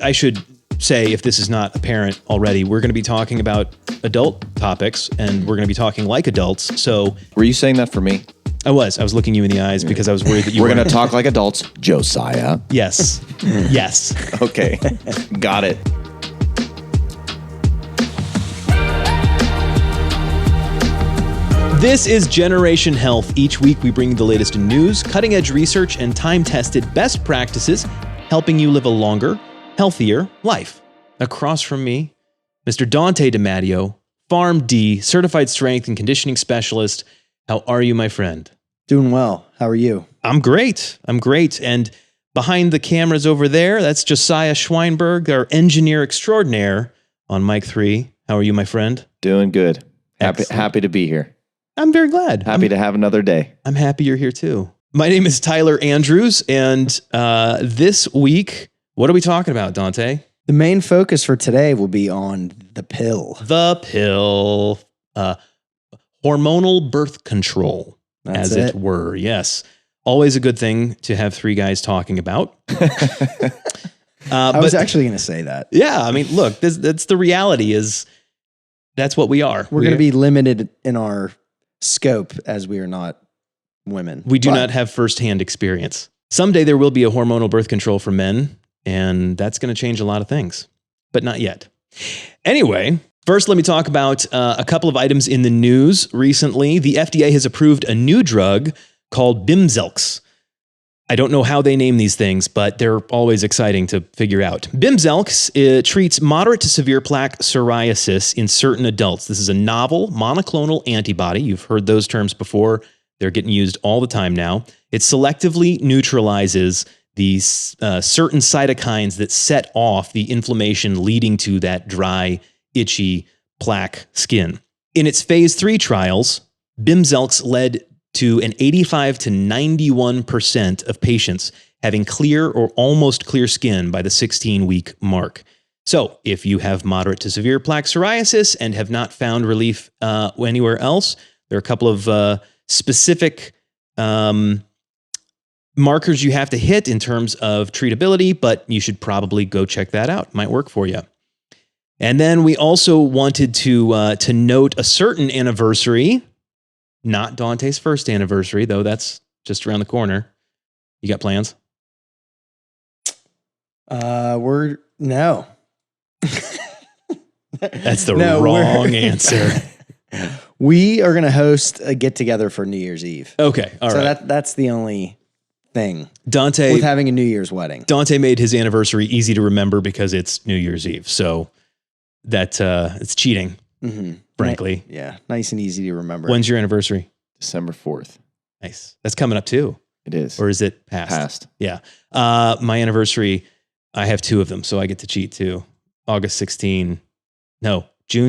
I should say, if this is not apparent already, we're going to be talking about adult topics, and we're going to be talking like adults. So, were you saying that for me? I was looking you in the eyes because I was worried that you were going to talk like adults, Josiah. Yes. Yes. Okay. Got it. This is Generation Health. Each week we bring you the latest in news, cutting-edge research, and time-tested best practices, helping you live a longer, healthier life. Across from me, Mr. Dante DiMatteo, PharmD, certified strength and conditioning specialist. How are you, my friend? Doing well. How are you? I'm great. And behind the cameras over there, that's Josiah Schweinberg, our engineer extraordinaire on mic 3. How are you, my friend? Doing good. Happy to be here. I'm very glad. Happy to have another day. I'm happy you're here too. My name is Tyler Andrews, and this week, what are we talking about, Dante? The main focus for today will be on the pill. The pill. Hormonal birth control, as it were. Yes. Always a good thing to have 3 guys talking about. I was actually going to say that. Yeah. I mean, look, that's the reality is that's what we are. We're going to be limited in our scope as we are not women. We do not have firsthand experience. Someday there will be a hormonal birth control for men, and that's going to change a lot of things, but not yet. Anyway, first let me talk about a couple of items in the news recently. The FDA has approved a new drug called Bimzelx. I don't know how they name these things, but they're always exciting to figure out. Bimzelx treats moderate to severe plaque psoriasis in certain adults. This is a novel monoclonal antibody. You've heard those terms before. They're getting used all the time now. It selectively neutralizes these certain cytokines that set off the inflammation leading to that dry, itchy plaque skin. In its phase 3 trials, Bimzelx led to an 85 to 91% of patients having clear or almost clear skin by the 16-week mark. So if you have moderate to severe plaque psoriasis and have not found relief anywhere else, there are a couple of specific markers you have to hit in terms of treatability, but you should probably go check that out. Might work for you. And then we also wanted to note a certain anniversary. Not Dante's first anniversary, though that's just around the corner. You got plans? No. That's the wrong answer. We are going to host a get-together for New Year's Eve. Okay, all right. So that's the only thing Dante with having a New Year's wedding. Dante made his anniversary easy to remember because it's New Year's Eve, so that it's cheating. Mm-hmm. Frankly. Yeah, nice and easy to remember. When's your anniversary? December 4th. Nice. That's coming up too. It is. Or is it past? Past. Yeah. My anniversary, I have 2 of them, so I get to cheat too. June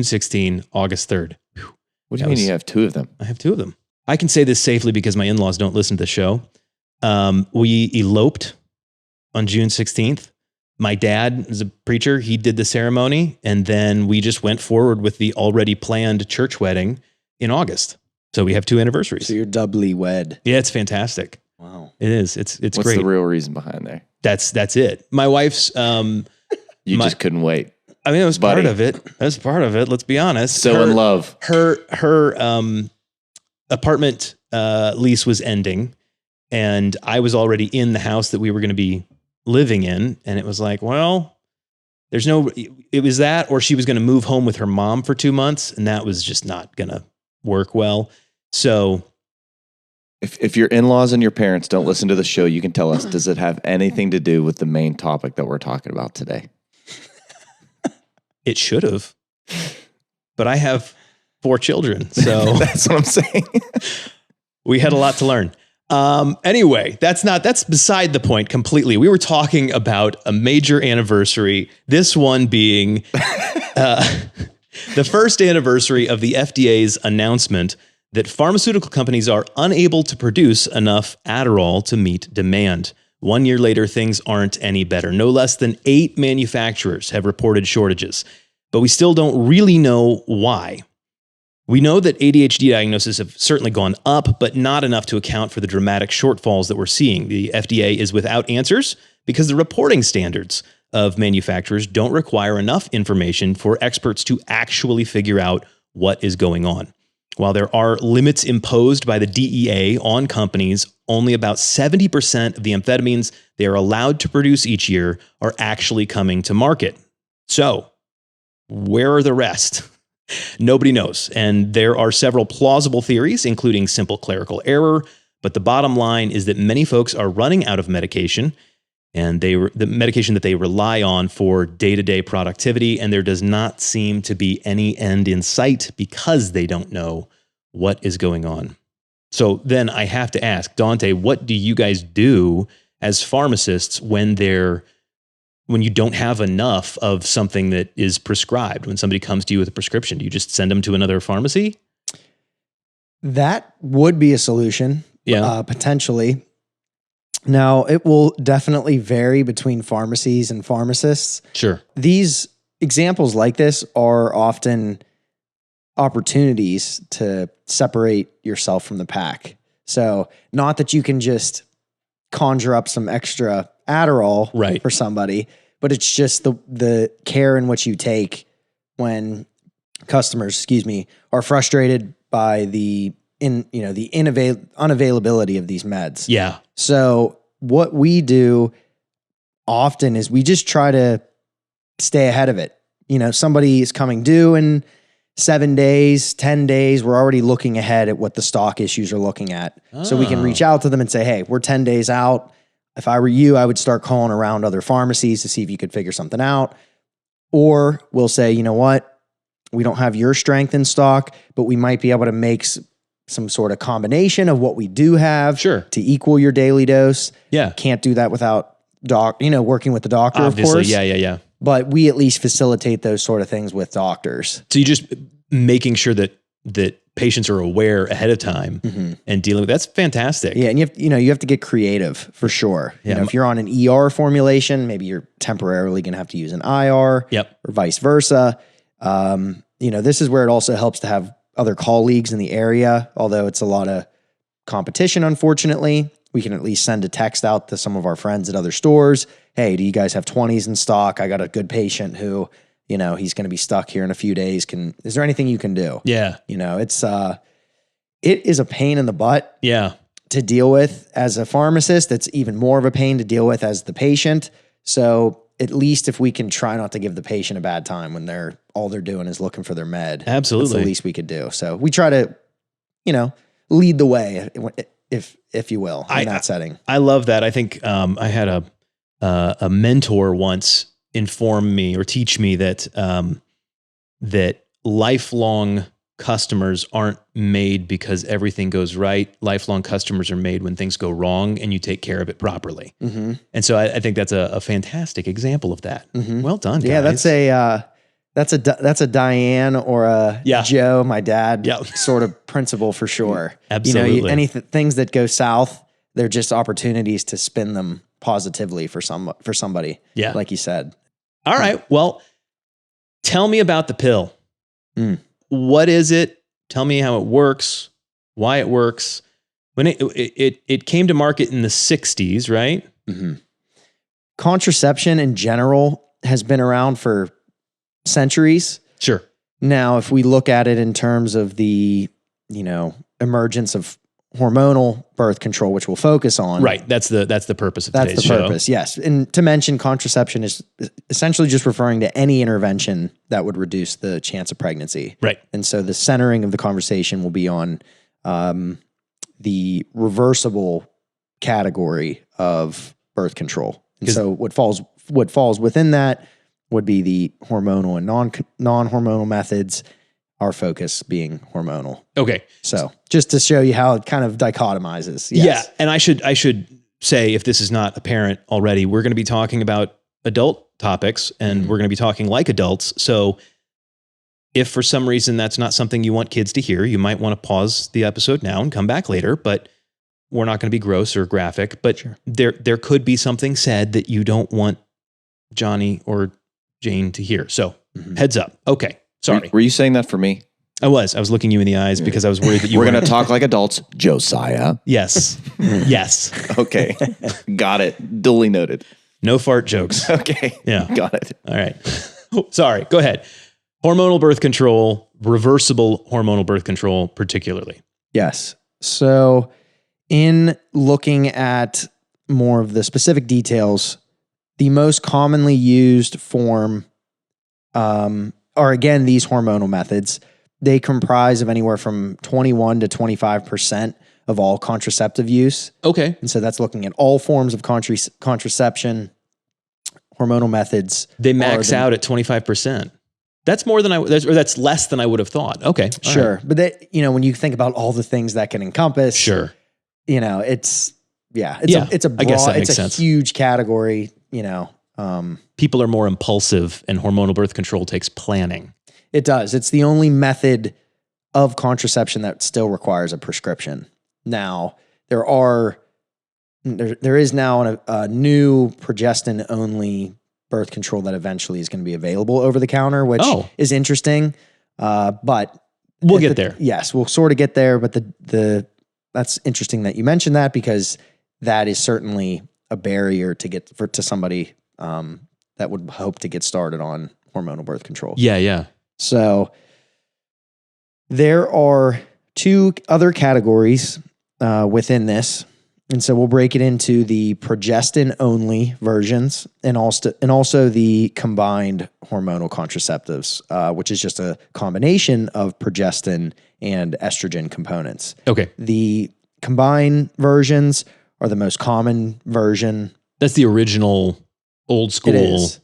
16, August 3rd. Whew. What do you mean you have 2 of them? I have 2 of them. I can say this safely because my in-laws don't listen to the show. We eloped on June 16th. My dad is a preacher. He did the ceremony, and then we just went forward with the already planned church wedding in August. So we have 2 anniversaries. So you're doubly wed. Yeah, it's fantastic. Wow. It is. It's What's great. the real reason behind there? That's it. My wife's You just couldn't wait. I mean, it was part of it. That was part of it. Let's be honest. So in love. Her apartment lease was ending, and I was already in the house that we were going to be living in. And it was like, well, it was that, or she was going to move home with her mom for 2 months. And that was just not going to work well. So if your in-laws and your parents don't listen to the show, you can tell us, does it have anything to do with the main topic that we're talking about today? It should have, but I have 4 children. So that's what I'm saying. We had a lot to learn. Anyway, that's beside the point completely. We were talking about a major anniversary, this one being the first anniversary of the FDA's announcement that pharmaceutical companies are unable to produce enough Adderall to meet demand. 1 year later, things aren't any better. No less than 8 manufacturers have reported shortages, but we still don't really know why. We know that ADHD diagnoses have certainly gone up, but not enough to account for the dramatic shortfalls that we're seeing. The FDA is without answers because the reporting standards of manufacturers don't require enough information for experts to actually figure out what is going on. While there are limits imposed by the DEA on companies, only about 70% of the amphetamines they are allowed to produce each year are actually coming to market. So, where are the rest? Nobody knows. And there are several plausible theories, including simple clerical error. But the bottom line is that many folks are running out of medication, and the medication that they rely on for day-to-day productivity, and there does not seem to be any end in sight because they don't know what is going on. So then I have to ask, Dante, what do you guys do as pharmacists when you don't have enough of something that is prescribed? When somebody comes to you with a prescription, do you just send them to another pharmacy? That would be a solution, potentially. Now, it will definitely vary between pharmacies and pharmacists. Sure. These examples like this are often opportunities to separate yourself from the pack. So not that you can just conjure up some extra Adderall for somebody, but it's just the care in which you take when customers, are frustrated by the unavailability of these meds. Yeah. So what we do often is we just try to stay ahead of it. Somebody is coming due in 7 days, 10 days. We're already looking ahead at what the stock issues are looking at. So we can reach out to them and say, hey, we're 10 days out. If I were you, I would start calling around other pharmacies to see if you could figure something out. Or we'll say, you know what? We don't have your strength in stock, but we might be able to make some sort of combination of what we do have to equal your daily dose. Yeah. Can't do that without working with the doctor, obviously, of course. Yeah. But we at least facilitate those sort of things with doctors. So you just making sure that patients are aware ahead of time and dealing with that's fantastic. Yeah, and you have to get creative for sure. Yeah. If you're on an ER formulation, maybe you're temporarily going to have to use an IR, or vice versa. This is where it also helps to have other colleagues in the area. Although it's a lot of competition, unfortunately, we can at least send a text out to some of our friends at other stores. Hey, do you guys have 20s in stock? I got a good patient who, he's going to be stuck here in a few days. Is there anything you can do? Yeah. It is a pain in the butt. Yeah. To deal with as a pharmacist. It's even more of a pain to deal with as the patient. So at least if we can try not to give the patient a bad time when all they're doing is looking for their med. Absolutely. That's the least we could do. So we try to, lead the way, if you will, in that setting. I love that. I think I had a mentor once inform me or teach me that that lifelong customers aren't made because everything goes right. Lifelong customers are made when things go wrong and you take care of it properly. Mm-hmm. And so I think that's a fantastic example of that. Mm-hmm. Well done, guys. Yeah, that's a Diane or a Joe, my dad, sort of principle for sure. Absolutely. Things that go south, they're just opportunities to spin them positively for somebody. Yeah, like you said. All right. Well, tell me about the pill. What is it? Tell me how it works, why it works. When it came to market in the 60s, right? Mm-hmm. Contraception in general has been around for centuries. Sure. Now, if we look at it in terms of the, emergence of hormonal birth control, which we'll focus on. Right. That's the purpose of today's show. That's the purpose, yes. And to mention, contraception is essentially just referring to any intervention that would reduce the chance of pregnancy. Right. And so the centering of the conversation will be on the reversible category of birth control. And so what falls within that would be the hormonal and non-hormonal methods, our focus being hormonal. Okay. So just to show you how it kind of dichotomizes. Yes. Yeah. And I should say, if this is not apparent already, we're going to be talking about adult topics and we're going to be talking like adults. So if for some reason that's not something you want kids to hear, you might want to pause the episode now and come back later, but we're not going to be gross or graphic, but there could be something said that you don't want Johnny or Jane to hear. So heads up. Okay. Sorry. Were you saying that for me? I was looking you in the eyes because I was worried that you were going to talk like adults. Josiah. Yes. Yes. Okay. Got it. Duly noted. No fart jokes. Okay. Yeah. Got it. All right. Sorry. Go ahead. Hormonal birth control, reversible hormonal birth control, particularly. Yes. So, in looking at more of the specific details, the most commonly used form are, again, these hormonal methods. They comprise of anywhere from 21 to 25% of all contraceptive use. Okay. And so that's looking at all forms of contraception, hormonal methods. They max out at 25%. That's more than that's less than I would have thought. Okay. All Sure. right. But that, when you think about all the things that can encompass, Sure. it's a broad, I guess that makes it's a sense. huge category, People are more impulsive and hormonal birth control takes planning. It does. It's the only method of contraception that still requires a prescription. Now, there is now a new progestin-only birth control that eventually is going to be available over the counter, which is interesting. But we'll get there. Yes, we'll sort of get there. But that's interesting that you mentioned that, because that is certainly a barrier to get to somebody that would hope to get started on hormonal birth control. Yeah. So there are two other categories within this. And so we'll break it into the progestin-only versions and also the combined hormonal contraceptives, which is just a combination of progestin and estrogen components. Okay. The combined versions are the most common version. That's the original old school. It is.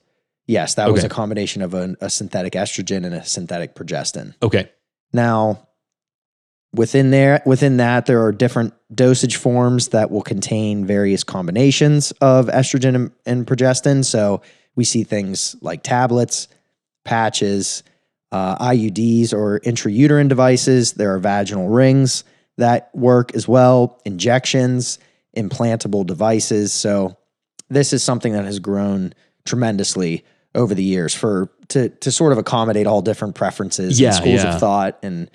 Yes, that was a combination of a synthetic estrogen and a synthetic progestin. Okay. Now, within that, there are different dosage forms that will contain various combinations of estrogen and progestin. So we see things like tablets, patches, IUDs or intrauterine devices. There are vaginal rings that work as well, injections, implantable devices. So this is something that has grown tremendously over the years to sort of accommodate all different preferences and schools of thought and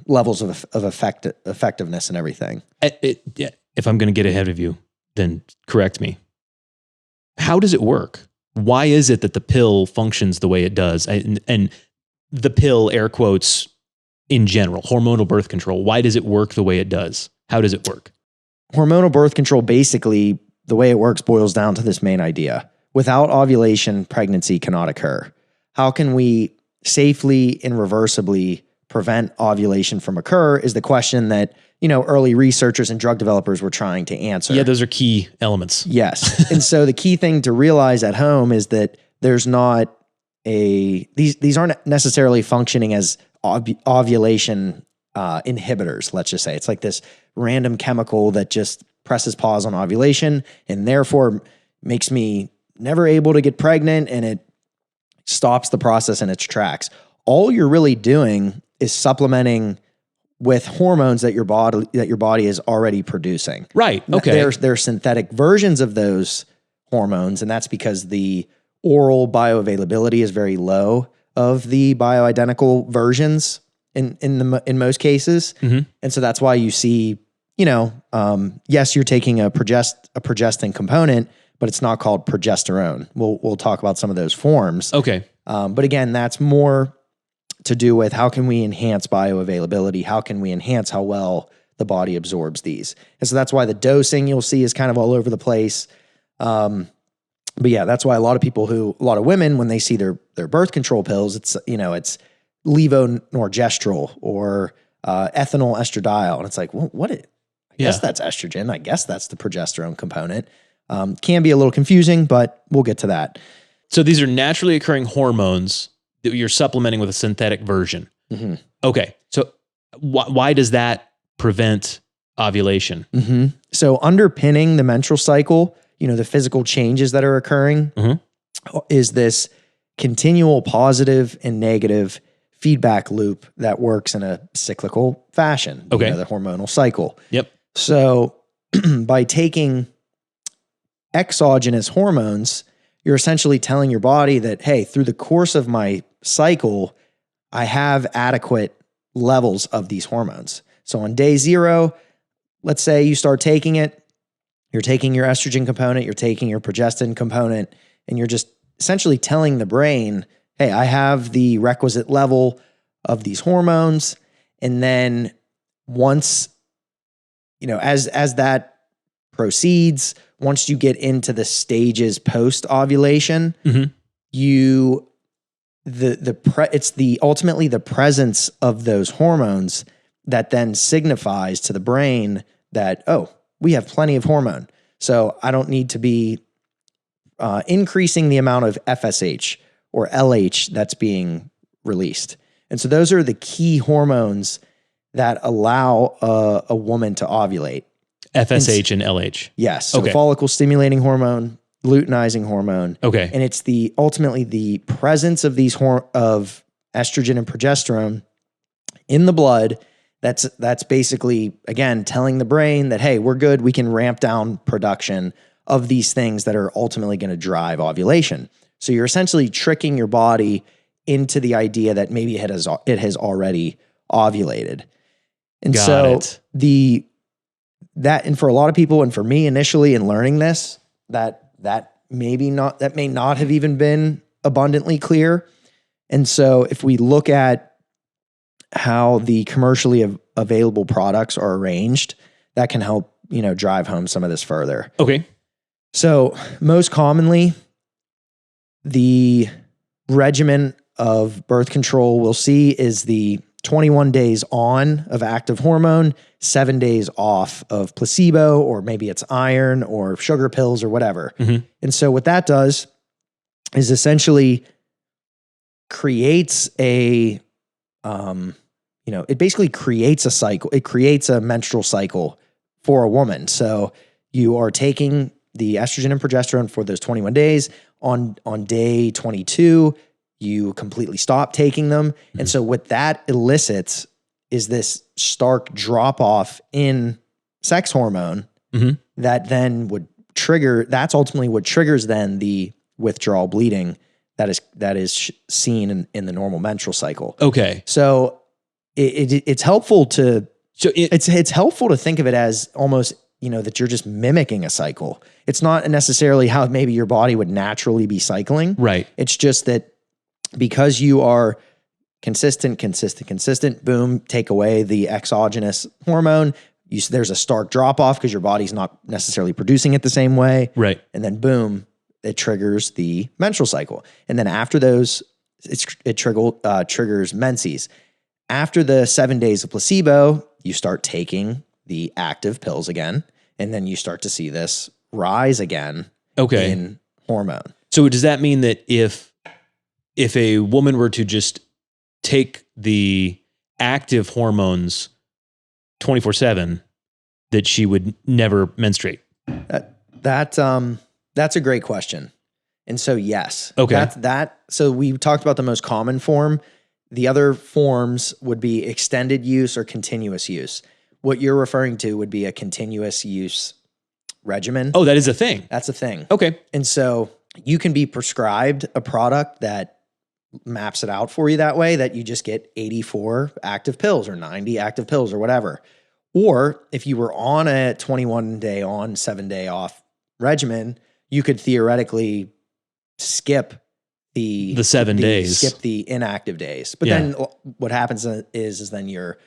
levels of effectiveness and everything. If I'm going to get ahead of you, then correct me. How does it work? Why is it that the pill functions the way it does? And the pill, air quotes, in general, hormonal birth control, why does it work the way it does? How does it work? Hormonal birth control, basically, the way it works boils down to this main idea. Without ovulation, pregnancy cannot occur. How can we safely and reversibly prevent ovulation from occur is the question that, early researchers and drug developers were trying to answer. Yeah, those are key elements. Yes. And so the key thing to realize at home is that there's not these aren't necessarily functioning as ovulation inhibitors, let's just say. It's like this random chemical that just presses pause on ovulation and therefore makes me never able to get pregnant, and it stops the process in its tracks. All you're really doing is supplementing with hormones that your body is already producing. Right. Okay. There's synthetic versions of those hormones, and that's because the oral bioavailability is very low of the bioidentical versions in most cases. Mm-hmm. And so that's why you see, yes, you're taking a progestin component, but it's not called progesterone. We'll talk about some of those forms. Okay. But again, that's more to do with how can we enhance bioavailability? How can we enhance how well the body absorbs these? And so that's why the dosing you'll see is kind of all over the place. But yeah, that's why a lot of women, when they see their birth control pills, it's levonorgestrel or ethinyl estradiol. And it's like, well, I guess that's estrogen. I guess that's the progesterone component. Can be a little confusing, but we'll get to that. So these are naturally occurring hormones that you're supplementing with a synthetic version. Mm-hmm. Okay. So why does that prevent ovulation? Mm-hmm. So underpinning the menstrual cycle, the physical changes that are occurring is this continual positive and negative feedback loop that works in a cyclical fashion. Okay. The hormonal cycle. Yep. So by taking exogenous hormones, you're essentially telling your body that, hey, through the course of my cycle, I have adequate levels of these hormones. So on day 0, let's say you start taking it, You're taking your estrogen component, you're taking your progestin component, and you're just essentially telling the brain, hey, I have the requisite level of these hormones. And then once, as that proceeds, once you get into the stages post ovulation, it's ultimately the presence of those hormones that then signifies to the brain that, oh, we have plenty of hormone. So I don't need to be increasing the amount of FSH or LH that's being released. And so those are the key hormones that allow a woman to ovulate. FSH and LH. Yes. So Okay. follicle stimulating hormone, luteinizing hormone. Okay. And it's ultimately the presence of these of estrogen and progesterone in the blood. That's basically, again, telling the brain that, hey, we're good. We can ramp down production of these things that are ultimately going to drive ovulation. So you're essentially tricking your body into the idea that maybe it has already ovulated. And Got it. And for a lot of people, and for me initially in learning this, that may not have even been abundantly clear. And so if we look at how the commercially available products are arranged, that can help, drive home some of this further. Okay. So most commonly, the regimen of birth control we'll see is the 21 days on of active hormone, 7 days off of placebo, or maybe it's iron or sugar pills or whatever. And so what that does is essentially creates it basically creates a cycle. It creates a menstrual cycle for a woman. So you are taking the estrogen and progesterone for those 21 days. On day 22, you completely stop taking them. And so what that elicits is this stark drop off in sex hormone that then that's ultimately what triggers then the withdrawal bleeding that is seen in the normal menstrual cycle. Okay. So it's helpful to it's helpful to think of it as almost, that you're just mimicking a cycle. It's not necessarily how maybe your body would naturally be cycling. Right. It's just that because you are consistent, boom, take away the exogenous hormone. There's a stark drop off because your body's not necessarily producing it the same way. Right. And then boom, it triggers the menstrual cycle. And then after those, it triggers menses. After the 7 days of placebo, you start taking the active pills again. And then you start to see this rise again in hormone. So does that mean that if a woman were to just take the active hormones 24/7, that she would never menstruate? That's a great question. And so, yes. Okay. So we talked about the most common form. The other forms would be extended use or continuous use. What you're referring to would be a continuous use regimen. Oh, that is a thing. That's a thing. Okay. And so you can be prescribed a product that maps it out for you that way, that you just get 84 active pills or 90 active pills or whatever. Or if you were on a 21 day on, 7 day off regimen, you could theoretically skip the 7 days, skip the inactive days. But then what happens is then you're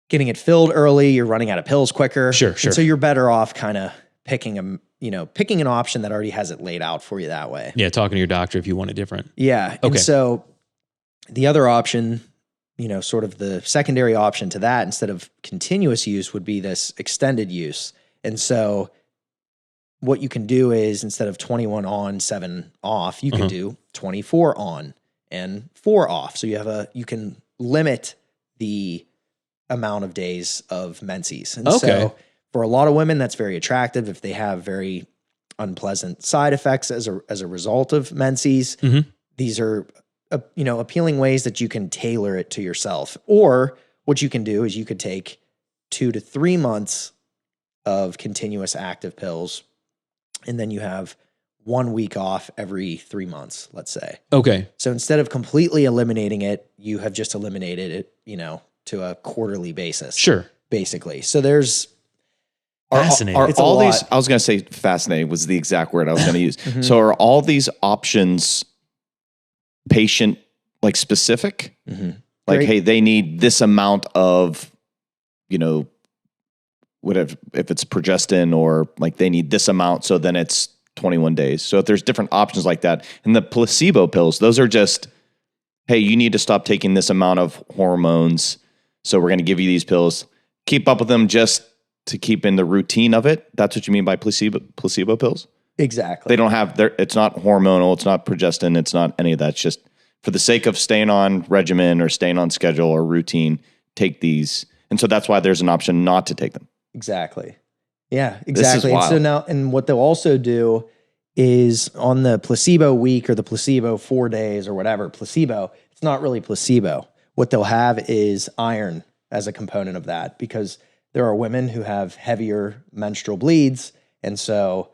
getting it filled early. You're running out of pills quicker. Sure. And so you're better off kind of picking an option that already has it laid out for you that way. Yeah. Talking to your doctor if you want it different. Yeah. Okay. And so the other option, sort of the secondary option to that, instead of continuous use, would be this extended use. And so what you can do is, instead of 21 on, 7 off, you can do 24 on and 4 off. So you can limit the amount of days of menses. And so for a lot of women, that's very attractive if they have very unpleasant side effects as a result of menses. These are appealing ways that you can tailor it to yourself. Or what you can do is you could take 2 to 3 months of continuous active pills, and then you have 1 week off every 3 months, let's say. Okay. So instead of completely eliminating it, you have just eliminated it, to a quarterly basis. Sure. Basically. So there's Fascinating. Are It's a all lot. these, I was going to say fascinating was the exact word I was going to use. So are all these options patient like specific? Like, Great. hey, they need this amount of, whatever, if it's progestin, or like they need this amount. So then it's 21 days. So if there's different options like that, and the placebo pills, those are just, hey, you need to stop taking this amount of hormones. So we're going to give you these pills, keep up with them just to keep in the routine of it. That's what you mean by placebo pills? Exactly. They don't have it's not hormonal. It's not progestin. It's not any of that. It's just for the sake of staying on regimen or staying on schedule or routine, take these. And so that's why there's an option not to take them. Exactly. Yeah, exactly. This is And so wild. now, and what they'll also do is on the placebo week or the placebo 4 days or whatever, placebo, it's not really placebo. What they'll have is iron as a component of that, because there are women who have heavier menstrual bleeds. And so,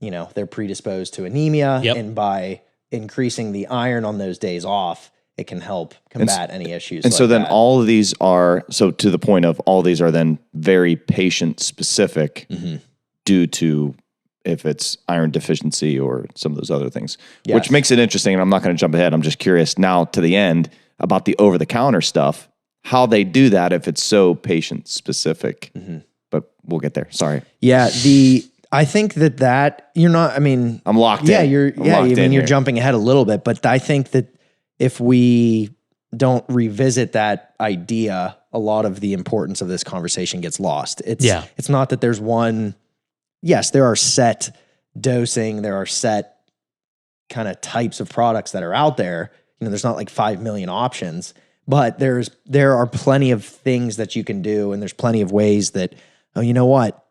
they're predisposed to anemia. Yep. And by increasing the iron on those days off, it can help combat any issues. And so then that. all of these are, so to the point of all these are then very patient specific due to if it's iron deficiency or some of those other things, which Yes. makes it interesting. And I'm not going to jump ahead. I'm just curious now to the end about the over-the-counter stuff, how they do that if it's so patient specific. But we'll get there. Sorry. Yeah, I think that you're not, I'm locked yeah, in. you're, I'm yeah, locked you're in here. jumping ahead a little bit, but I think that if we don't revisit that idea, a lot of the importance of this conversation gets lost. It's not that there's one, yes, there are set dosing, there are set kind of types of products that are out there. There's not like 5 million options, but there are plenty of things that you can do. And there's plenty of ways that, oh, you know what?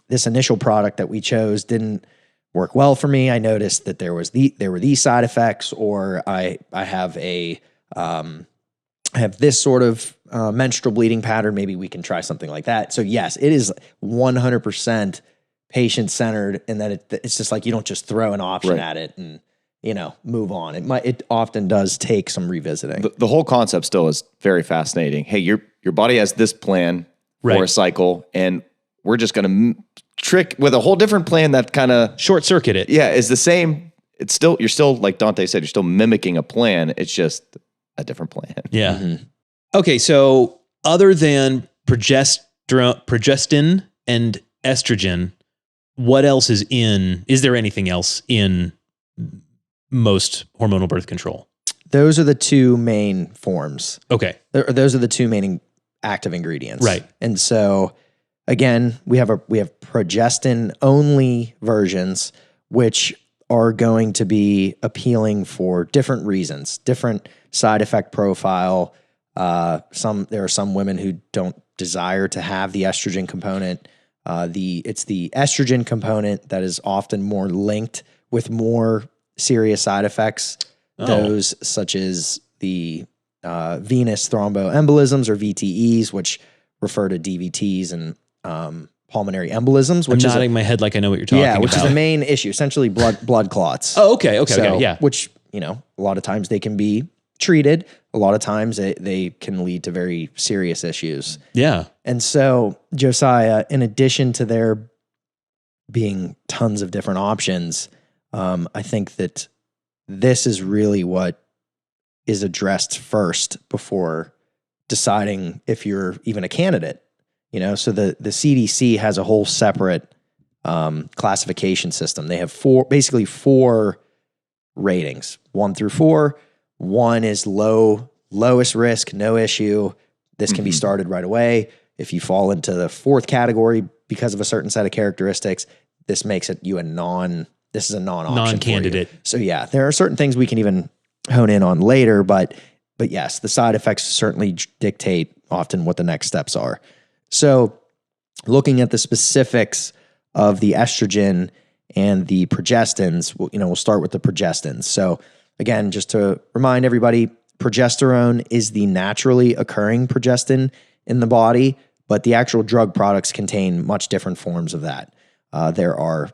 This initial product that we chose didn't work well for me. I noticed that there were these side effects, or I have this sort of menstrual bleeding pattern. Maybe we can try something like that. So yes, it is 100% patient centered, and that it's just like you don't just throw an option at it and move on. It often does take some revisiting. The whole concept still is very fascinating. Hey, your body has this plan for a cycle, and we're just going to trick with a whole different plan that kind of Short circuit it. Yeah, is the same. You're still like Dante said, you're still mimicking a plan. It's just a different plan. Yeah. Okay, so other than progestin and estrogen, what else is there anything else in most hormonal birth control? Those are the two main forms. Okay. Those are the two main active ingredients. Right. And so again, we have progestin only versions, which are going to be appealing for different reasons, different side effect profile. There are some women who don't desire to have the estrogen component. It's the estrogen component that is often more linked with more serious side effects. Those such as the venous thromboembolisms or VTEs, which refer to DVTs and pulmonary embolisms. I'm Which nodding my head like I know what you're talking about. which is the main issue, essentially blood clots. Oh, okay, yeah. Which, a lot of times they can be treated. A lot of times they can lead to very serious issues. Yeah. And so, Josiah, in addition to there being tons of different options, I think that this is really what is addressed first before deciding if you're even a candidate. So the CDC has a whole separate classification system. They have four ratings, 1 through 4. 1 is lowest risk, no issue. This can be started right away. If you fall into the 4th category because of a certain set of characteristics, this makes it this is a non-option, Non-candidate. for you. So yeah, there are certain things we can even hone in on later, but yes, the side effects certainly dictate often what the next steps are. So looking at the specifics of the estrogen and the progestins, we'll start with the progestins. So again, just to remind everybody, progesterone is the naturally occurring progestin in the body, but the actual drug products contain much different forms of that. There are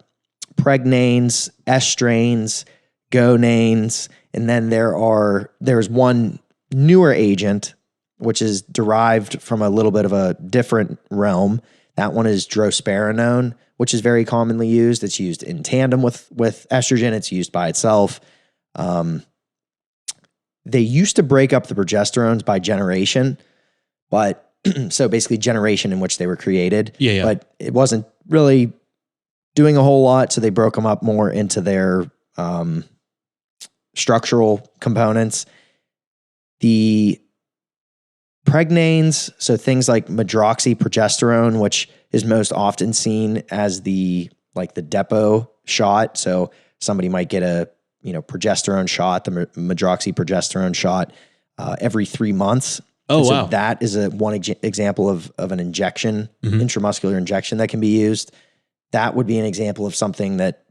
pregnanes, estranes, gonanes, and then there's one newer agent which is derived from a little bit of a different realm That one is drospirenone, which is very commonly used. It's used in tandem with estrogen. It's used by itself. They used to break up the progesterones by generation, but so basically generation in which they were created. Yeah. But it wasn't really doing a whole lot, so they broke them up more into their structural components. The pregnanes, so things like medroxyprogesterone, which is most often seen as the depot shot. So somebody might get a progesterone shot, the medroxyprogesterone shot, every 3 months. Oh, so wow. That is one example of an injection, intramuscular injection that can be used. That would be an example of something that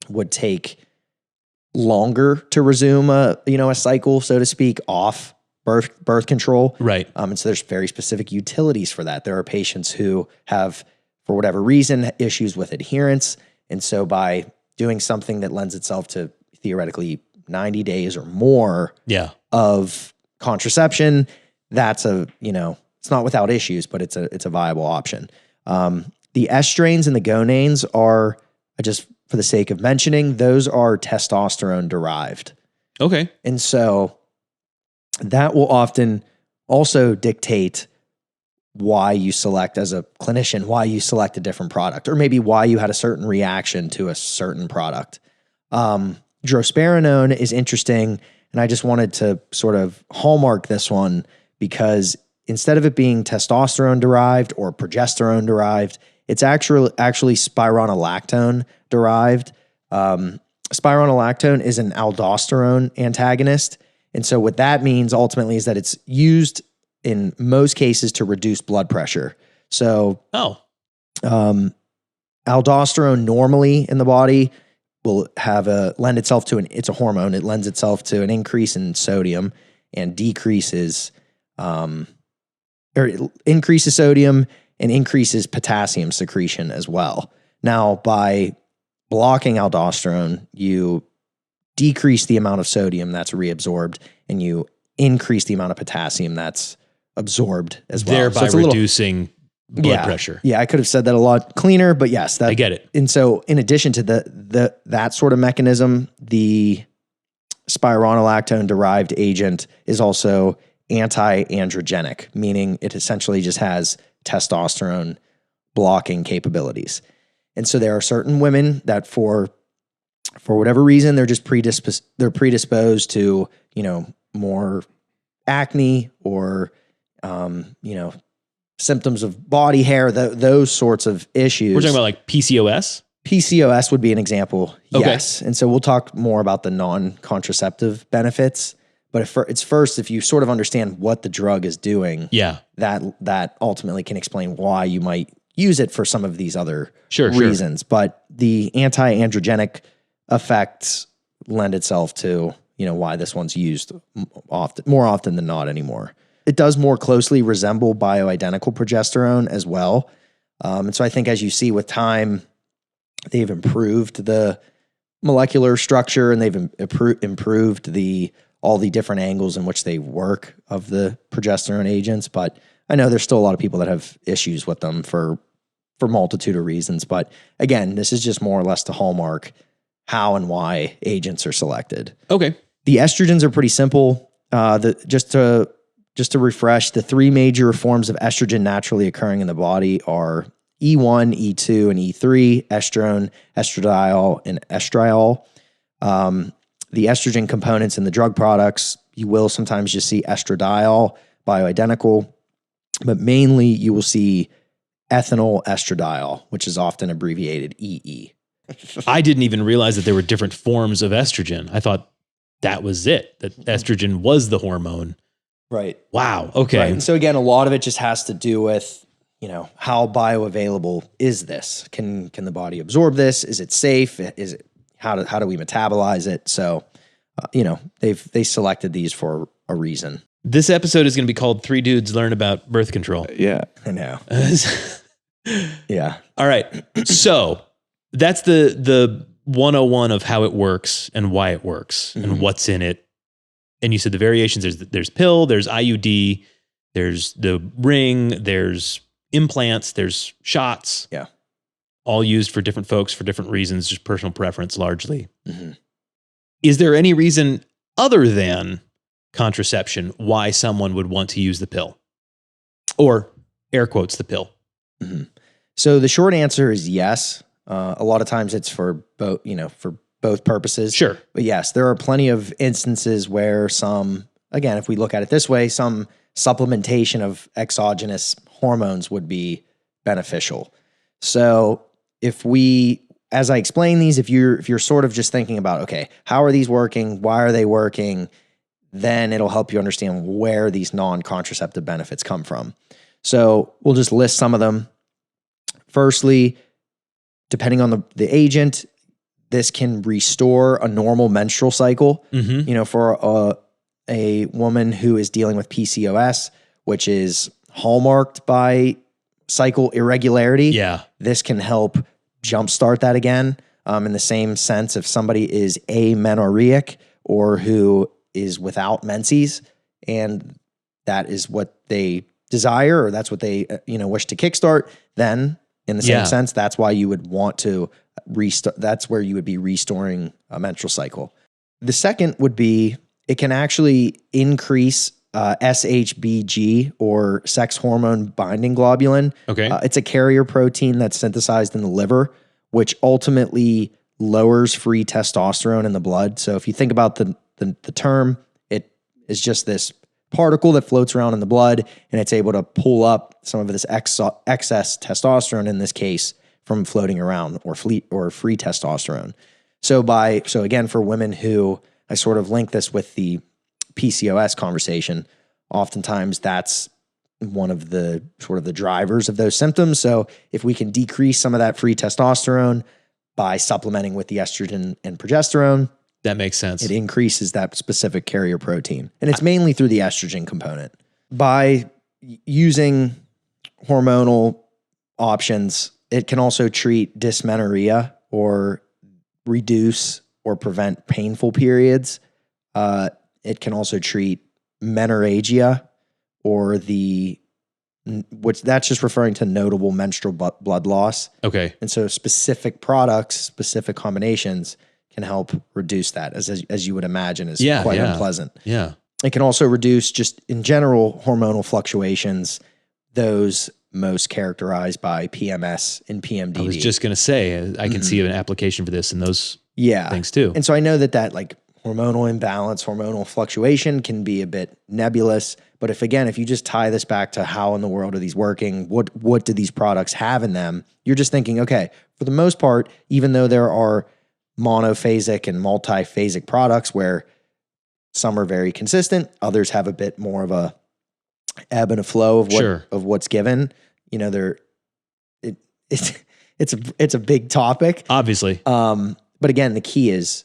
would take longer to resume a cycle, so to speak, off birth control. Right. And so there's very specific utilities for that. There are patients who have, for whatever reason, issues with adherence. And so by doing something that lends itself to theoretically 90 days or more of contraception, that's it's not without issues, but it's a viable option. The estranes and the gonanes are, just for the sake of mentioning, those are testosterone derived. Okay. And so that will often also dictate why you select, as a clinician, why you select a different product, or maybe why you had a certain reaction to a certain product. Drospirenone is interesting, and I just wanted to sort of hallmark this one because instead of it being testosterone derived or progesterone derived, it's actually spironolactone derived. Spironolactone is an aldosterone antagonist. And so what that means ultimately is that it's used in most cases to reduce blood pressure. So aldosterone normally in the body will lend itself to it's a hormone. It lends itself to an increase in sodium and decreases, or it increases sodium and increases potassium secretion as well. Now, by blocking aldosterone, you decrease the amount of sodium that's reabsorbed and you increase the amount of potassium that's absorbed as well. Thereby reducing blood pressure. Yeah, I could have said that a lot cleaner, but yes, I get it. And so in addition to that sort of mechanism, the spironolactone derived agent is also anti-androgenic, meaning it essentially just has testosterone blocking capabilities. And so there are certain women that for whatever reason, they're just predisposed to, more acne or, symptoms of body hair, those sorts of issues. We're talking about like PCOS? PCOS would be an example. Okay. Yes. And so we'll talk more about the non-contraceptive benefits, but if you sort of understand what the drug is doing, that ultimately can explain why you might use it for some of these other reasons. But the anti-androgenic effects lend itself to, why this one's used more often than not anymore. It does more closely resemble bioidentical progesterone as well. And so I think as you see with time, they've improved the molecular structure and they've improved all the different angles in which they work of the progesterone agents. But I know there's still a lot of people that have issues with them for multitude of reasons. But again, this is just more or less to hallmark how and why agents are selected. Okay. The estrogens are pretty simple. Just to refresh, the three major forms of estrogen naturally occurring in the body are E1, E2, and E3, estrone, estradiol, and estriol. The estrogen components in the drug products, you will sometimes just see estradiol, bioidentical, but mainly you will see ethinyl estradiol, which is often abbreviated EE. I didn't even realize that there were different forms of estrogen. I thought that was it, that estrogen was the hormone. Right. Wow. Okay. Right. And so again, a lot of it just has to do with, how bioavailable is this? Can the body absorb this? Is it safe? Is it how do we metabolize it? So, they selected these for a reason. This episode is going to be called 3 Dudes Learn About Birth Control. Yeah. I know. Yeah. All right. So that's the 101 of how it works and why it works and what's in it. And you said the variations, there's pill, there's IUD, there's the ring, there's implants, there's shots. Yeah. All used for different folks for different reasons, just personal preference largely. Mm-hmm. Is there any reason other than contraception why someone would want to use the pill? Or air quotes, the pill? Mm-hmm. So the short answer is yes. A lot of times it's for both, for both purposes. Sure. But yes, there are plenty of instances where again, if we look at it this way, some supplementation of exogenous hormones would be beneficial. So as I explain these, if you're sort of just thinking about, okay, how are these working? Why are they working? Then it'll help you understand where these non-contraceptive benefits come from. So we'll just list some of them. Firstly, depending on the agent, this can restore a normal menstrual cycle. Mm-hmm. For a woman who is dealing with PCOS, which is hallmarked by cycle irregularity. Yeah. This can help jumpstart that again. In the same sense, if somebody is amenorrheic or who is without menses, and that is what they desire, or that's what they wish to kickstart, then in the same sense, that's why you would want to restart. That's where you would be restoring a menstrual cycle. The second would be it can actually increase SHBG, or sex hormone binding globulin. Okay. It's a carrier protein that's synthesized in the liver, which ultimately lowers free testosterone in the blood. So if you think about the term, it is just this particle that floats around in the blood, and it's able to pull up some of this excess testosterone, in this case, from floating around, or free testosterone. So again, for women who, I sort of link this with the PCOS conversation, oftentimes that's one of the sort of the drivers of those symptoms. So if we can decrease some of that free testosterone by supplementing with the estrogen and progesterone, that makes sense. It increases that specific carrier protein. And it's mainly through the estrogen component. By using hormonal options, it can also treat dysmenorrhea, or reduce or prevent painful periods. It can also treat menorrhagia, or which that's just referring to notable menstrual blood loss. Okay. And so specific products, specific combinations can help reduce that, as you would imagine, is quite unpleasant. Yeah. It can also reduce, just in general, hormonal fluctuations, those most characterized by PMS and PMDD. I was just going to say, I can see an application for this in those things too. And so I know that like hormonal imbalance, hormonal fluctuation can be a bit nebulous. But if you just tie this back to how in the world are these working, what do these products have in them? You're just thinking, okay, for the most part, even though there are monophasic and multiphasic products where some are very consistent, others have a bit more of a ebb and a flow of what's given. It's a big topic, obviously. But again, the key is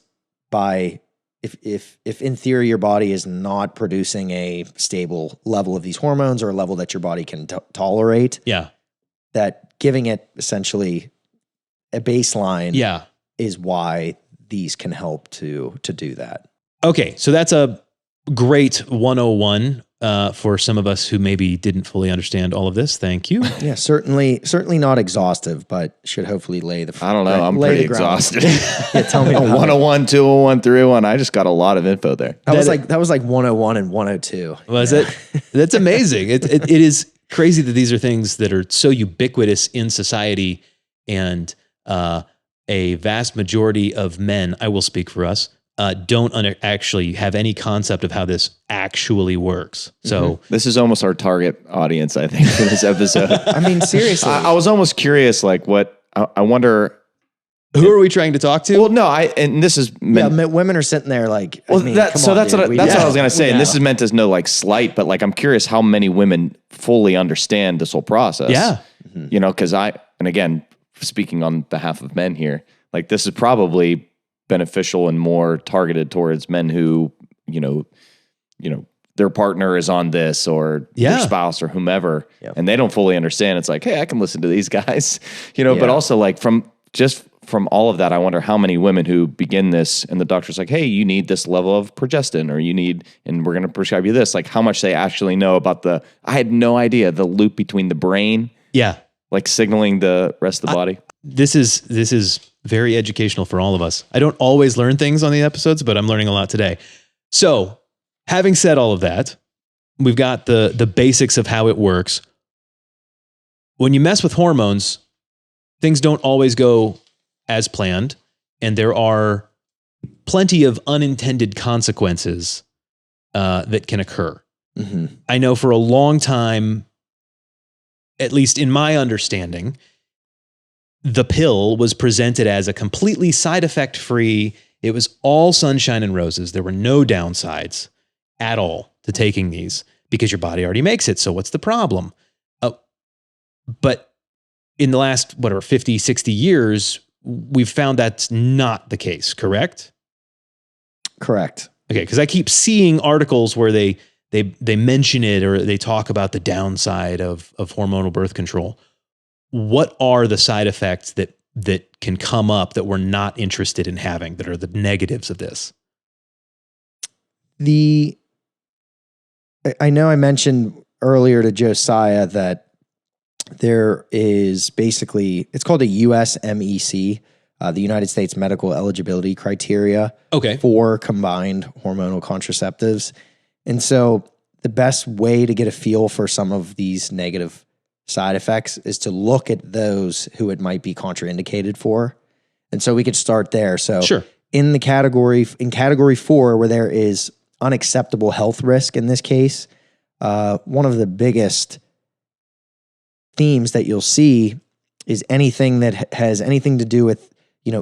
if in theory your body is not producing a stable level of these hormones, or a level that your body can tolerate, that giving it essentially a baseline is why these can help to do that. Okay, so that's a great 101 for some of us who maybe didn't fully understand all of this. Thank you. Yeah, certainly not exhaustive, but should hopefully lay the. I don't know. I'm pretty exhausted. Yeah, tell me. 101, 201, 301. I just got a lot of info there. That was like 101 and 102. Was it? That's amazing. It is crazy that these are things that are so ubiquitous in society, and a vast majority of men, I will speak for us, don't actually have any concept of how this actually works. So this is almost our target audience, I think, for this episode. I mean, seriously. I was almost curious, like I wonder. Who are we trying to talk to? Well, no, and this is meant. Yeah, women are sitting there like. Well, that's what I was gonna say, and this is meant as no like slight, but like I'm curious how many women fully understand this whole process. Yeah, because and again, speaking on behalf of men here, like this is probably beneficial and more targeted towards men who, their partner is on this, or their spouse or whomever, and they don't fully understand. It's like, hey, I can listen to these guys, but also like from all of that, I wonder how many women who begin this and the doctor's like, hey, you need this level of progestin, or and we're going to prescribe you this, like how much they actually know about I had no idea the loop between the brain Yeah. like signaling the rest of the body. This is very educational for all of us. I don't always learn things on the episodes, but I'm learning a lot today. So, having said all of that, we've got the basics of how it works. When you mess with hormones, things don't always go as planned, and there are plenty of unintended consequences that can occur. Mm-hmm. I know for a long time, at least in my understanding, the pill was presented as a completely side effect free. It was all sunshine and roses. There were no downsides at all to taking these because your body already makes it. So what's the problem? But in the last, 50, 60 years, we've found that's not the case, correct? Correct. Okay, because I keep seeing articles where they mention it or they talk about the downside of hormonal birth control. What are the side effects that can come up that we're not interested in having, that are the negatives of this? I know I mentioned earlier to Josiah that there is basically, it's called a USMEC, the United States Medical Eligibility Criteria for combined hormonal contraceptives. And so the best way to get a feel for some of these negative side effects is to look at those who it might be contraindicated for. And so we could start there. So sure. In category 4, where there is unacceptable health risk in this case, one of the biggest themes that you'll see is anything that has anything to do with,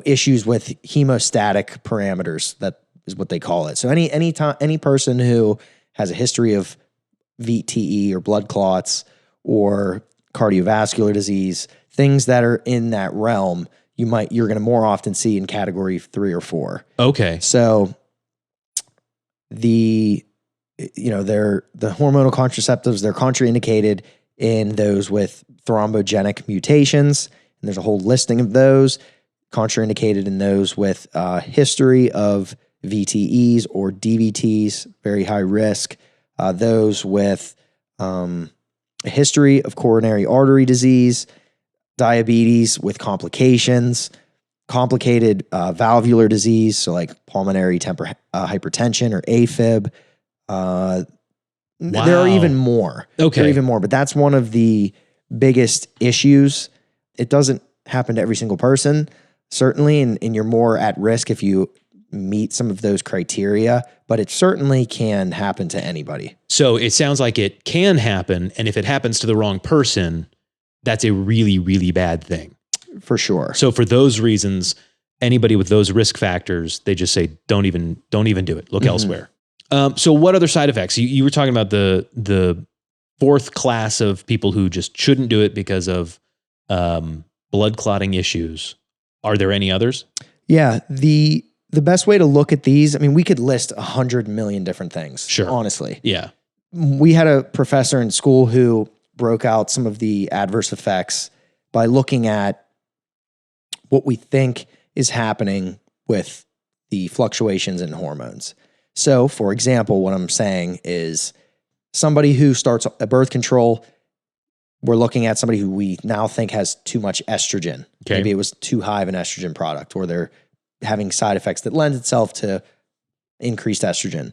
issues with hemostatic parameters. That is what they call it. So any person who has a history of VTE or blood clots or cardiovascular disease, things that are in that realm, you're going to more often see in category 3 or 4. Okay. So the hormonal contraceptives, they're contraindicated in those with thrombogenic mutations, and there's a whole listing of those. Contraindicated in those with history of VTEs or DVTs, very high risk. Those with a history of coronary artery disease, diabetes with complications, complicated valvular disease, so like pulmonary hypertension or AFib. There are even more. Okay. There are even more, but that's one of the biggest issues. It doesn't happen to every single person, certainly, and you're more at risk if you meet some of those criteria, but it certainly can happen to anybody. So it sounds like it can happen, and if it happens to the wrong person, that's a really, really bad thing. For sure. So for those reasons, anybody with those risk factors, they just say, don't even do it. Look elsewhere. So what other side effects? You were talking about the fourth class of people who just shouldn't do it because of blood clotting issues. Are there any others? Yeah. The best way to look at these, we could list 100 million different things. Sure. Honestly. Yeah. We had a professor in school who broke out some of the adverse effects by looking at what we think is happening with the fluctuations in hormones. So, for example, what I'm saying is somebody who starts a birth control, we're looking at somebody who we now think has too much estrogen. Okay. Maybe it was too high of an estrogen product, or they're having side effects that lend itself to increased estrogen.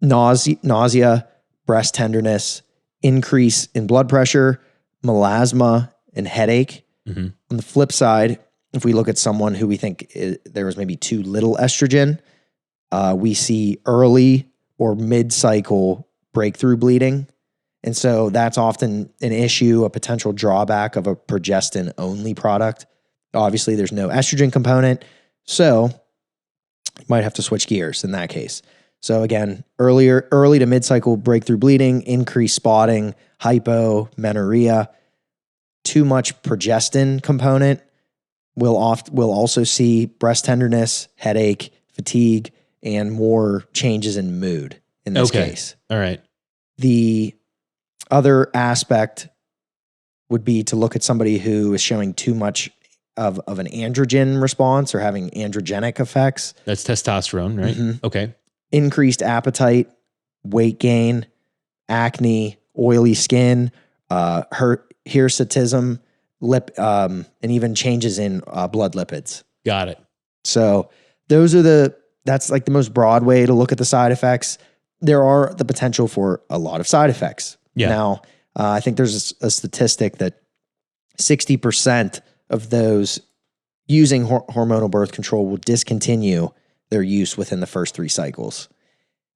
Nausea, breast tenderness, increase in blood pressure, melasma, and headache. Mm-hmm. On the flip side, if we look at someone who we think there was maybe too little estrogen, we see early or mid-cycle breakthrough bleeding. And so that's often an issue, a potential drawback of a progestin-only product. Obviously, there's no estrogen component, so you might have to switch gears in that case. So again, early to mid-cycle breakthrough bleeding, increased spotting, hypomenorrhea, too much progestin component. We'll also see breast tenderness, headache, fatigue, and more changes in mood in this case. All right. The other aspect would be to look at somebody who is showing too much of an androgen response or having androgenic effects. That's testosterone, right? Mm-hmm. Okay. Increased appetite, weight gain, acne, oily skin, hirsutism, and even changes in blood lipids. Got it. So that's like the most broad way to look at the side effects. There are the potential for a lot of side effects. Yeah. Now, I think there's a statistic that 60% of those using hormonal birth control will discontinue their use within the first 3 cycles.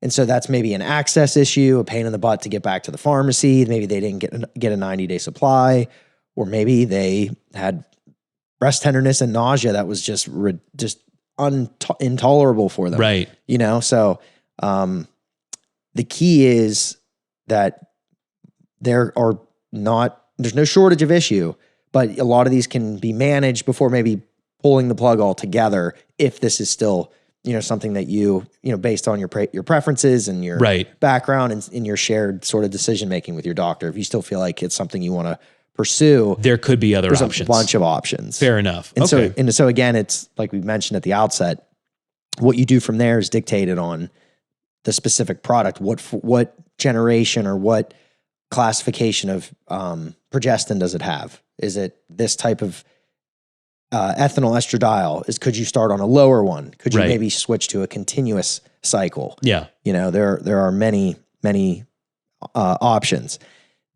And so that's maybe an access issue, a pain in the butt to get back to the pharmacy. Maybe they didn't get a 90-day supply, or maybe they had breast tenderness and nausea that was just intolerable for them. Right. So the key is that there's no shortage of issue, but a lot of these can be managed before maybe pulling the plug altogether if this is still something that based on your preferences and your background and in your shared sort of decision making with your doctor, if you still feel like it's something you want to pursue, there could be other options. There's a bunch of options. Fair enough. And okay. so again, it's like we mentioned at the outset, what you do from there is dictated on the specific product. What generation or what classification of progestin does it have? Is it this type of ethinyl estradiol? Could you start on a lower one? Could you maybe switch to a continuous cycle? Yeah. There are many options.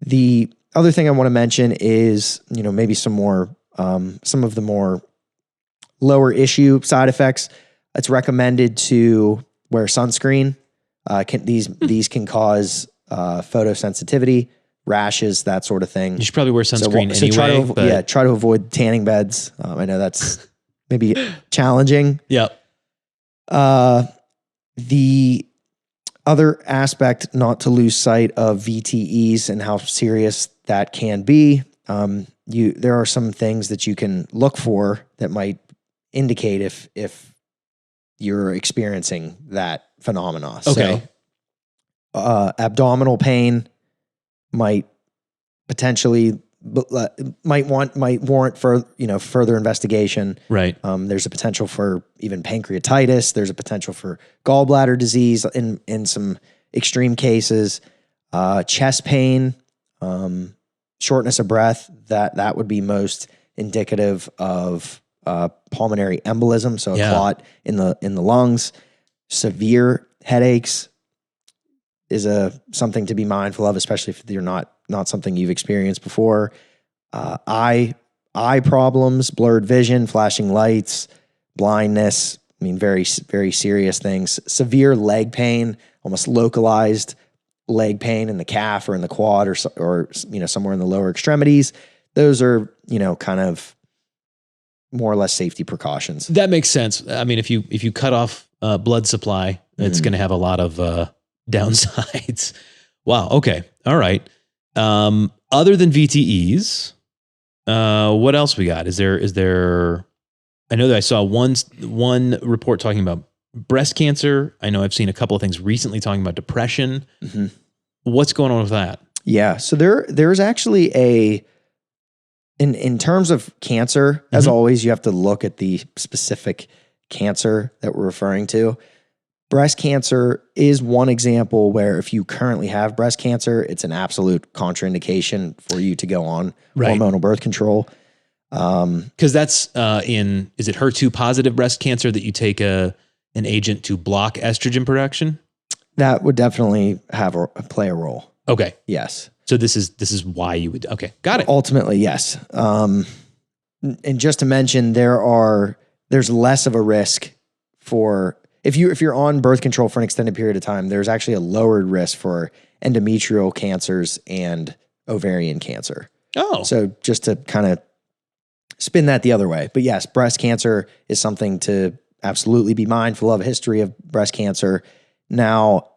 The other thing I want to mention is, maybe some of the more lower issue side effects. It's recommended to wear sunscreen. These can cause photosensitivity, rashes, that sort of thing. You should probably wear sunscreen anyway. Try to avoid tanning beds. I know that's maybe challenging. Yeah. The other aspect, not to lose sight of VTEs and how serious that can be. There are some things that you can look for that might indicate if you're experiencing that phenomena. Okay. So, abdominal pain might potentially warrant further investigation. Right. There's a potential for even pancreatitis. There's a potential for gallbladder disease in some extreme cases. Chest pain, shortness of breath. That would be most indicative of pulmonary embolism, so a clot in the lungs. Severe headaches is something to be mindful of, especially if you're not something you've experienced before. Eye problems, blurred vision, flashing lights, blindness. Very, very serious things. Severe leg pain, almost localized leg pain in the calf or in the quad or somewhere in the lower extremities. Those are kind of more or less safety precautions. That makes sense. If you cut off blood supply, it's going to have a lot of downsides. Wow. Okay. All right. Other than VTEs, what else we got? Is there? I know that I saw one report talking about breast cancer. I know I've seen a couple of things recently talking about depression. Mm-hmm. What's going on with that? Yeah. So there's actually in terms of cancer, as always, you have to look at the specific cancer that we're referring to. Breast cancer is one example where if you currently have breast cancer, it's an absolute contraindication for you to go on hormonal birth control. Because that's is it HER2 positive breast cancer that you take an agent to block estrogen production? That would definitely play a role. Okay. Yes. So this is why you would. Okay. Got it. Ultimately, yes. And just to mention, there's less of a risk for if you're on birth control for an extended period of time. There's actually a lowered risk for endometrial cancers and ovarian cancer. Oh. So just to kind of spin that the other way. But yes, breast cancer is something to absolutely be mindful of. History of breast cancer. Now,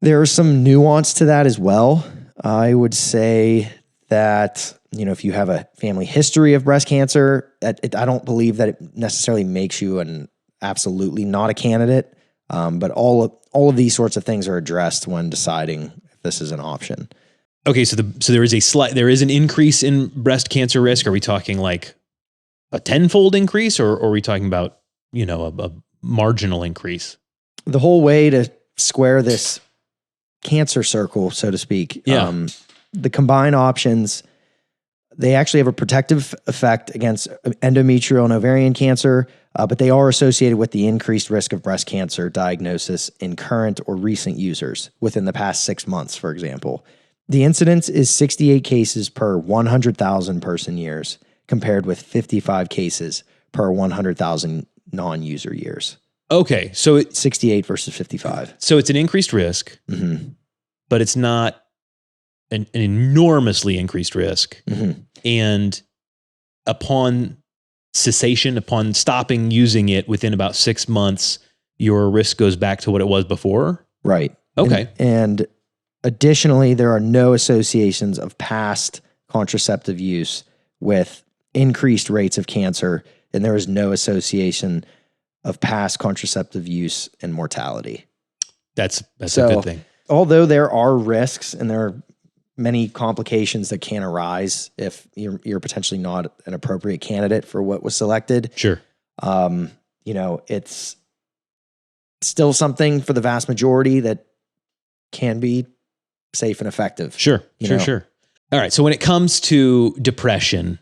there is some nuance to that as well. I would say that, if you have a family history of breast cancer, I don't believe that it necessarily makes you absolutely not a candidate. But all of these sorts of things are addressed when deciding if this is an option. Okay, so there is an increase in breast cancer risk. Are we talking like a 10-fold increase, or are we talking about a marginal increase? The whole way to square this cancer circle, so to speak, the combined options, they actually have a protective effect against endometrial and ovarian cancer, but they are associated with the increased risk of breast cancer diagnosis in current or recent users within the past 6 months, for example. The incidence is 68 cases per 100,000 person years, compared with 55 cases per 100,000 non-user years. Okay, so 68 versus 55. So it's an increased risk, but it's not an enormously increased risk. And upon cessation, upon stopping using it within about 6 months, your risk goes back to what it was before? Right. Okay. And additionally, there are no associations of past contraceptive use with increased rates of cancer, and there is no association of past contraceptive use and mortality. That's a good thing. Although there are risks and there are many complications that can arise if you're potentially not an appropriate candidate for what was selected. Sure. It's still something for the vast majority that can be safe and effective. Sure. All right. So when it comes to depression,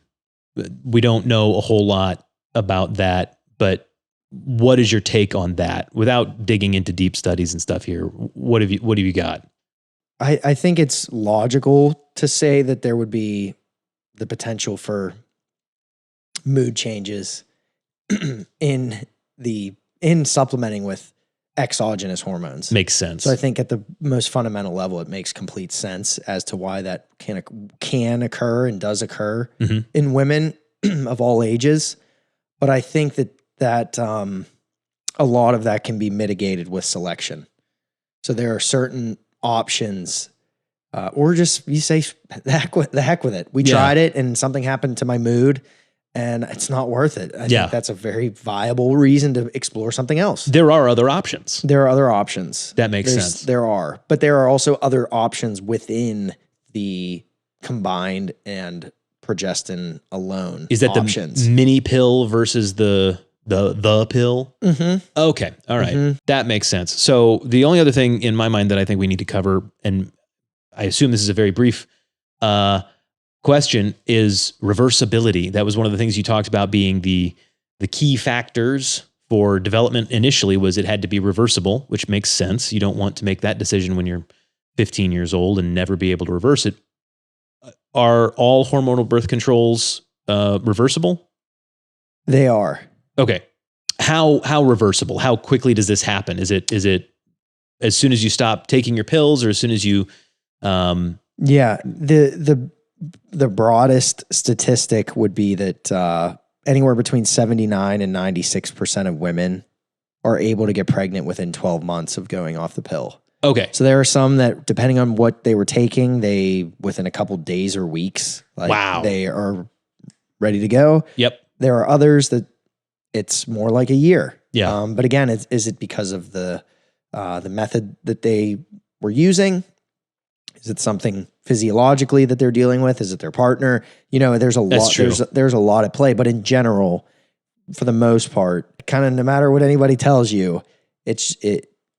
we don't know a whole lot about that, but what is your take on that? Without digging into deep studies and stuff here, what have you got? I think it's logical to say that there would be the potential for mood changes in supplementing with exogenous hormones. Makes sense. So I think at the most fundamental level, it makes complete sense as to why that can occur and does occur in women of all ages. But I think that a lot of that can be mitigated with selection. So there are certain options, or just you say the heck with it. We tried it, and something happened to my mood, and it's not worth it. I think that's a very viable reason to explore something else. There are other options. There are other options. That makes sense. There are, but there are also other options within the combined and progestin alone. Is that options. The mini pill versus the pill? Okay. All right. That makes sense. So the only other thing in my mind that I think we need to cover, and I assume this is a very brief question, is reversibility. That was one of the things you talked about being the key factors for development initially, was it had to be reversible, which makes sense. You don't want to make that decision when you're 15 years old and never be able to reverse it. Are all hormonal birth controls reversible? They are. Okay. How reversible? How quickly does this happen? Is it as soon as you stop taking your pills, or as soon as you Yeah. The broadest statistic would be that anywhere between 79 and 96% of women are able to get pregnant within 12 months of going off the pill. Okay. So there are some that, depending on what they were taking, they within a couple days or weeks, they are ready to go. Yep. There are others that it's more like a year. Yeah. But again, is it because of the method that they were using? Is it something physiologically that they're dealing with? Is it their partner? There's a lot. There's a lot at play. But in general, for the most part, kind of no matter what anybody tells you,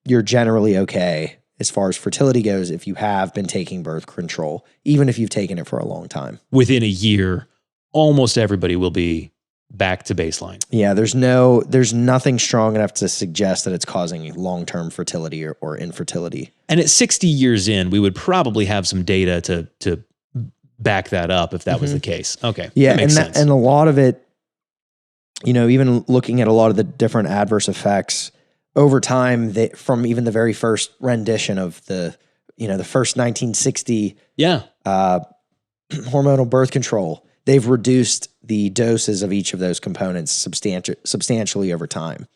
you're generally okay as far as fertility goes if you have been taking birth control, even if you've taken it for a long time. Within a year, almost everybody will be back to baseline. Yeah, there's nothing strong enough to suggest that it's causing long-term fertility or infertility. And at 60 years in, we would probably have some data to back that up if that was the case. Okay. Yeah, that makes sense. And a lot of it, even looking at a lot of the different adverse effects over time, from even the very first rendition of the first 1960 hormonal birth control, they've reduced the doses of each of those components substantially over time.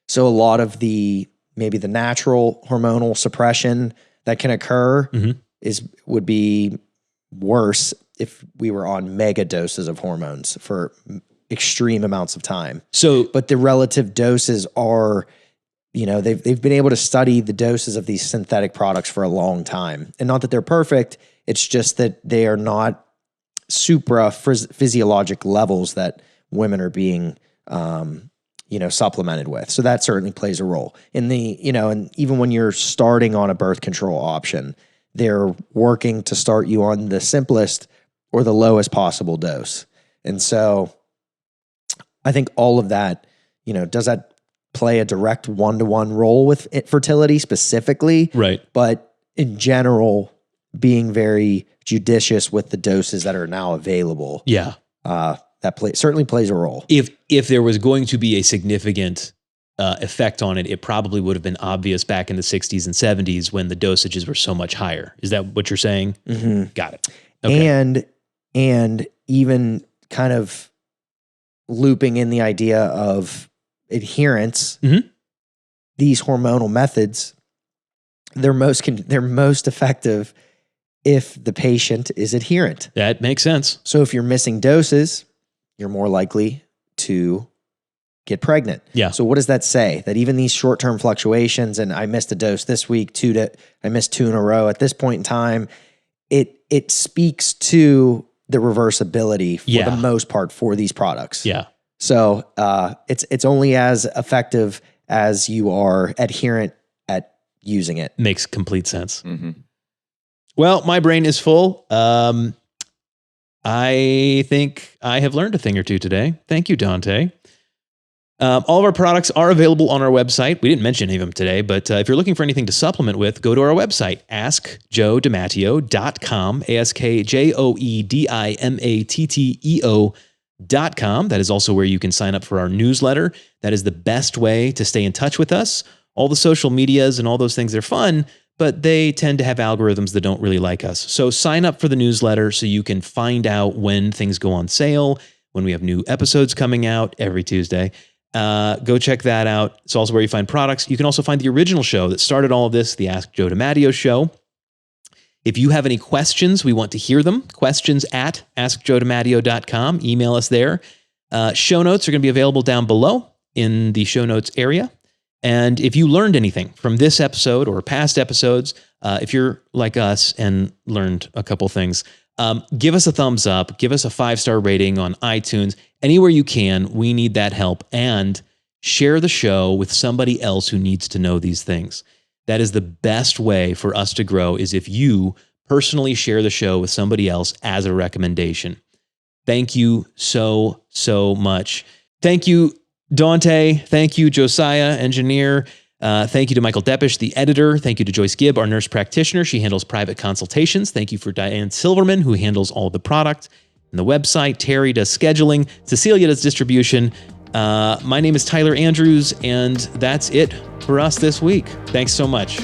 So a lot of maybe the natural hormonal suppression that can occur would be worse if we were on mega doses of hormones for extreme amounts of time. But the relative doses are, they've been able to study the doses of these synthetic products for a long time. And not that they're perfect, it's just that they are not physiologic levels that women are being, supplemented with. So that certainly plays a role in and even when you're starting on a birth control option, they're working to start you on the simplest or the lowest possible dose. And so I think all of that, does that play a direct one-to-one role with fertility specifically? Right. But in general, being very judicious with the doses that are now available. Yeah. That certainly plays a role. If there was going to be a significant effect on it, it probably would have been obvious back in the 60s and 70s when the dosages were so much higher. Is that what you're saying? Mm-hmm. Got it. Okay. And even kind of looping in the idea of adherence, these hormonal methods, they're most effective if the patient is adherent. That makes sense. So if you're missing doses, you're more likely to get pregnant. Yeah. So what does that say? That even these short-term fluctuations, and I missed a dose this week, I missed 2 in a row at this point in time, it speaks to the reversibility for the most part for these products. Yeah. So it's only as effective as you are adherent at using it. Makes complete sense. Mm-hmm. Well, my brain is full. I think I have learned a thing or two today. Thank you, Dante. All of our products are available on our website. We didn't mention any of them today, but if you're looking for anything to supplement with, go to our website, askjoedimatteo.com, askjoedimatteo.com. That is also where you can sign up for our newsletter. That is the best way to stay in touch with us. All the social medias and all those things are fun, but they tend to have algorithms that don't really like us. So sign up for the newsletter so you can find out when things go on sale, when we have new episodes coming out every Tuesday. Go check that out. It's also where you find products. You can also find the original show that started all of this, the Ask Joe DiMatteo show. If you have any questions, we want to hear them. Questions at askjoedimatteo.com. Email us there. Show notes are going to be available down below in the show notes area. And if you learned anything from this episode or past episodes, if you're like us and learned a couple things, give us a thumbs up, give us a 5-star rating on iTunes, anywhere you can. We need that help. And share the show with somebody else who needs to know these things. That is the best way for us to grow, is if you personally share the show with somebody else as a recommendation. Thank you so, so much. Thank you, Dante. Thank you, Josiah, engineer. Thank you to Michael Deppish, the editor. Thank you to Joyce Gibb, our nurse practitioner. She handles private consultations. Thank you for Diane Silverman, who handles all the product and the website. Terry does scheduling. Cecilia does distribution. My name is Tyler Andrews, and that's it for us this week. Thanks so much.